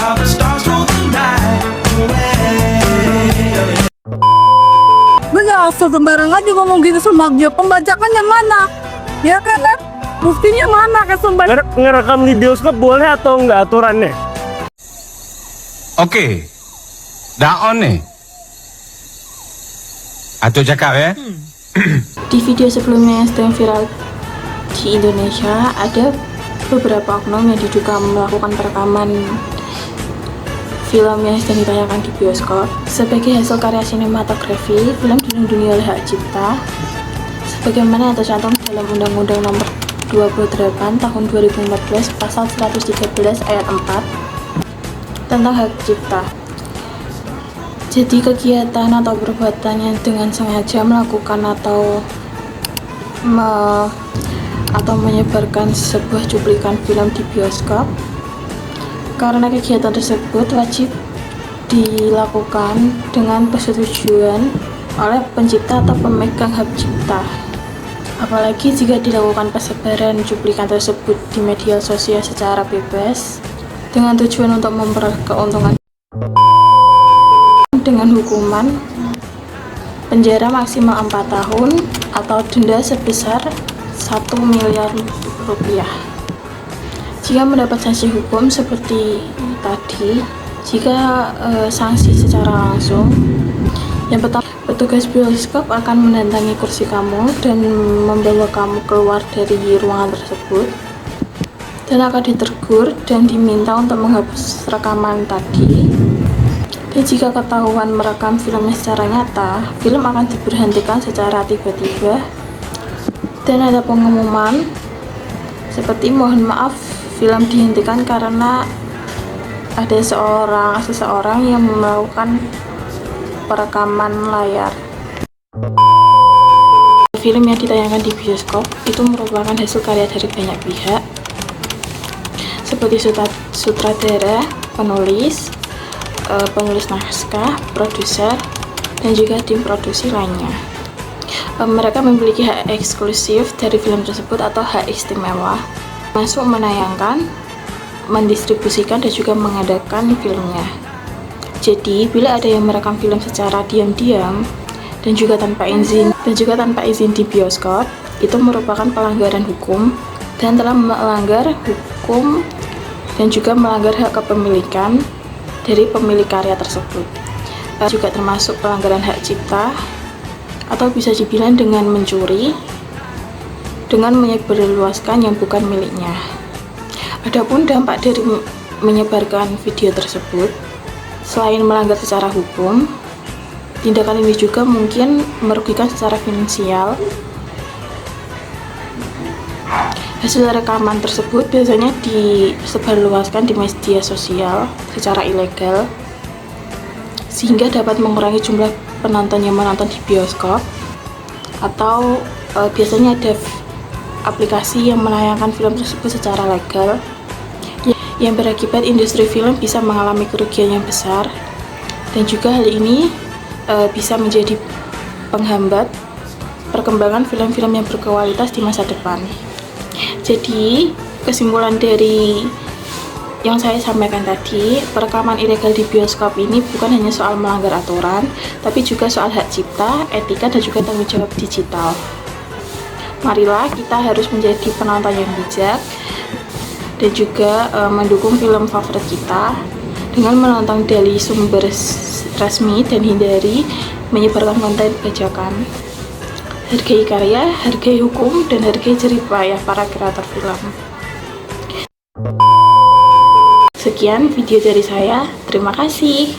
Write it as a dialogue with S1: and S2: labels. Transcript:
S1: how the stars stole the night away.
S2: Bener, asal sembarang aja ngomong gitu sama dia. Pembajakannya mana? Ya kan? Buktinya mana kan sembarang?
S3: Ngerekam di bioskop boleh atau enggak aturannya?
S4: Oke, daon nih. Atau cakap ya?
S5: Di video sebelumnya yang sedang viral di Indonesia, ada beberapa oknum yang diduga melakukan perekaman film yang sedang ditayangkan di bioskop. Sebagai hasil karya sinematografi, film dilindungi oleh hak cipta sebagaimana yang tercantum dalam Undang-Undang Nomor 28 Tahun 2014 Pasal 113 Ayat 4 tentang hak cipta. Jadi kegiatan atau perbuatan yang dengan sengaja melakukan atau menyebarkan sebuah cuplikan film di bioskop, karena kegiatan tersebut wajib dilakukan dengan persetujuan oleh pencipta atau pemegang hak cipta. Apalagi jika dilakukan persebaran cuplikan tersebut di media sosial secara bebas dengan tujuan untuk memperoleh keuntungan, dengan hukuman penjara maksimal 4 tahun atau denda sebesar 1 miliar rupiah. Jika mendapat sanksi hukum seperti tadi, jika sanksi secara langsung, yang pertama, petugas bioskop akan mendatangi kursi kamu dan membawa kamu keluar dari ruangan tersebut dan akan ditegur dan diminta untuk menghapus rekaman tadi. Dan jika ketahuan merekam filmnya secara nyata, film akan diberhentikan secara tiba-tiba dan ada pengumuman seperti mohon maaf, film dihentikan karena ada seseorang yang melakukan perekaman layar. Film yang ditayangkan di bioskop itu merupakan hasil karya dari banyak pihak seperti sutradara, penulis naskah, produser, dan juga tim produksi lainnya. Mereka memiliki hak eksklusif dari film tersebut atau hak istimewa, masuk menayangkan, mendistribusikan, dan juga mengadakan filmnya. Jadi, bila ada yang merekam film secara diam-diam dan juga tanpa izin di bioskop, itu merupakan pelanggaran hukum dan telah melanggar hukum dan juga melanggar hak kepemilikan dari pemilik karya tersebut. Juga termasuk pelanggaran hak cipta atau bisa dibilang dengan mencuri dengan menyebarluaskan yang bukan miliknya. Adapun dampak dari menyebarkan video tersebut, selain melanggar secara hukum, tindakan ini juga mungkin merugikan secara finansial. Hasil rekaman tersebut biasanya disebarluaskan di media sosial secara ilegal, sehingga dapat mengurangi jumlah penonton yang menonton di bioskop, atau biasanya ada aplikasi yang menayangkan film tersebut secara legal, yang berakibat industri film bisa mengalami kerugian yang besar, dan juga hal ini bisa menjadi penghambat perkembangan film-film yang berkualitas di masa depan. Jadi, kesimpulan dari yang saya sampaikan tadi, perekaman ilegal di bioskop ini bukan hanya soal melanggar aturan, tapi juga soal hak cipta, etika, dan juga tanggung jawab digital. Marilah kita harus menjadi penonton yang bijak dan juga mendukung film favorit kita dengan menonton dari sumber resmi dan hindari menyebarkan konten bajakan. Hargai karya, hargai hukum, dan hargai jerih payah para kreator film. Sekian video dari saya, terima kasih.